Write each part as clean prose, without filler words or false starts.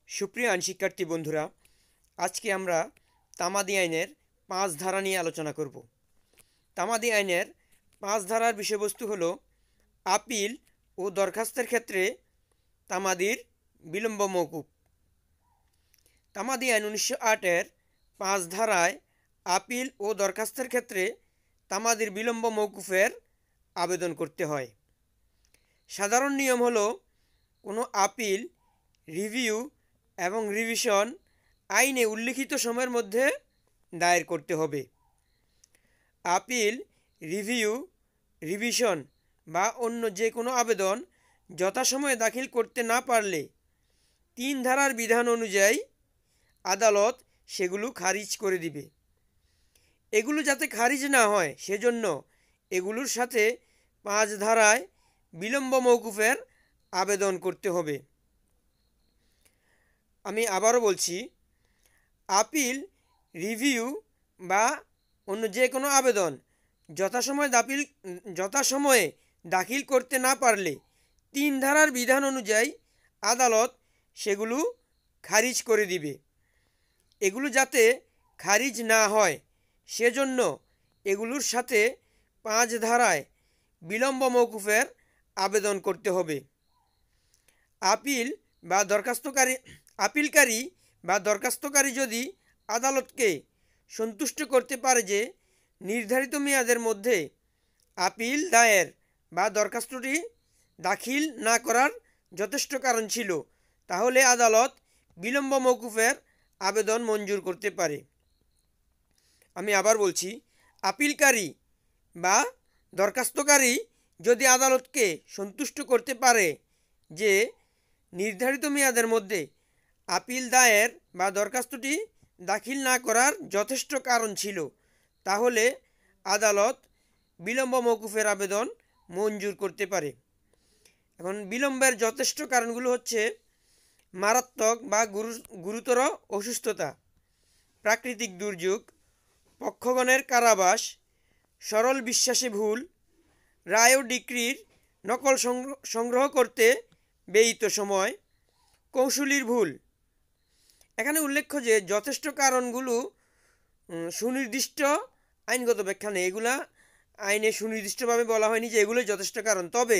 সুপ্রিয় আইন শিক্ষার্থী বন্ধুরা, আজকে আমরা তামাদি আইনের ৫ ধারা নিয়ে আলোচনা করব। তামাদি আইনের ৫ ধারার বিষয়বস্তু হল আপিল ও দরখাস্তের ক্ষেত্রে তামাদির বিলম্ব মওকুফ। তামাদি আইন ১৯০৮-এর ৫ ধারায় আপিল ও দরখাস্তের ক্ষেত্রে তামাদির বিলম্ব মওকুফের আবেদন করতে হয়। সাধারণ নিয়ম হলো কোনো আপিল, রিভিউ এবং রিভিশন আইনে উল্লিখিত সময়ের মধ্যে দায়ের করতে হবে। আপিল, রিভিউ, রিভিশন বা অন্য যে কোনো আবেদন যথাসময়ে দাখিল করতে না পারলে ৩ ধারার বিধান অনুযায়ী আদালত সেগুলো খারিজ করে দিবে। এগুলো যাতে খারিজ না হয় সেজন্য এগুলোর সাথে ৫ ধারায় বিলম্ব মওকুফের আবেদন করতে হবে। আমি আবারও বলছি, আপিল, রিভিউ বা অন্য যে কোনো আবেদন যথাসময়ে দাখিল করতে না পারলে ৩ ধারার বিধান অনুযায়ী আদালত সেগুলো খারিজ করে দিবে। এগুলো যাতে খারিজ না হয় সেজন্য এগুলোর সাথে ৫ ধারায় বিলম্ব মওকুফের আবেদন করতে হবে। আপিলকারী বা দরখাস্তকারী যদি আদালতকে সন্তুষ্ট করতে পারে যে নির্ধারিত মেয়াদের মধ্যে আপিল দায়ের বা দরখাস্তটি দাখিল না করার যথেষ্ট কারণ ছিল, তাহলে আদালত বিলম্ব মওকুফের আবেদন মঞ্জুর করতে পারে। আমি আবার বলছি, আপিলকারী বা দরখাস্তকারী যদি আদালতকে সন্তুষ্ট করতে পারে যে নির্ধারিত মেয়াদের মধ্যে আপিল দায়ের বা দরখাস্তটি দাখিল না করার যথেষ্ট কারণ ছিল, তাহলে আদালত বিলম্ব মওকুফের আবেদন মঞ্জুর করতে পারে। এখন বিলম্বের যথেষ্ট কারণগুলো হচ্ছে মারাত্মক বা গুরুতর অসুস্থতা, প্রাকৃতিক দুর্যোগ, পক্ষগণের কারাবাস, সরল বিশ্বাসে ভুল, রায় ও ডিক্রির নকল সংগ্রহ করতে ব্যয়িত সময়, কৌশলীর ভুল। এখানে উল্লেখ্য যে যথেষ্ট কারণগুলো সুনির্দিষ্ট আইনগত ব্যাখ্যা নেই, এগুলা আইনে সুনির্দিষ্টভাবে বলা হয়নি যে এগুলোই যথেষ্ট কারণ। তবে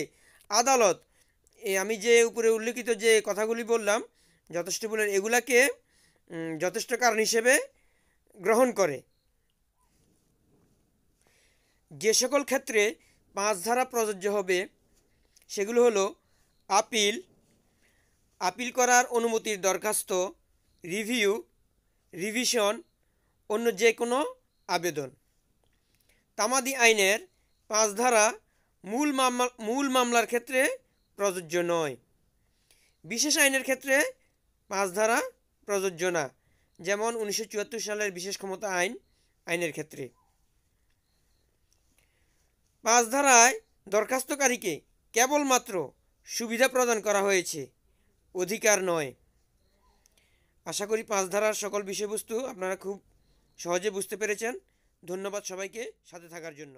আদালত আমি যে উপরে উল্লেখিত যে কথাগুলি বললাম যথেষ্ট বলে এগুলাকে যথেষ্ট কারণ হিসেবে গ্রহণ করে। যে সকল ক্ষেত্রে ৫ ধারা প্রযোজ্য হবে সেগুলো হলো আপিল করার অনুমতির দরখাস্ত, রিভিউ, রিভিশন, অন্য যে কোনো আবেদন। তামাদি আইনের ৫ ধারা মূল মামলার ক্ষেত্রে প্রযোজ্য নয়। বিশেষ আইনের ক্ষেত্রে ৫ ধারা প্রযোজ্য না, যেমন ১৯৭৪ সালের বিশেষ ক্ষমতা আইনের ক্ষেত্রে। ৫ ধারায় দরখাস্তকারীকে কেবলমাত্র সুবিধা প্রদান করা হয়েছে, অধিকার নয়। আশা করি ৫ ধারার সকল বিষয়বস্তু আপনারা খুব সহজে বুঝতে পেরেছেন। ধন্যবাদ সবাইকে সাথে থাকার জন্য।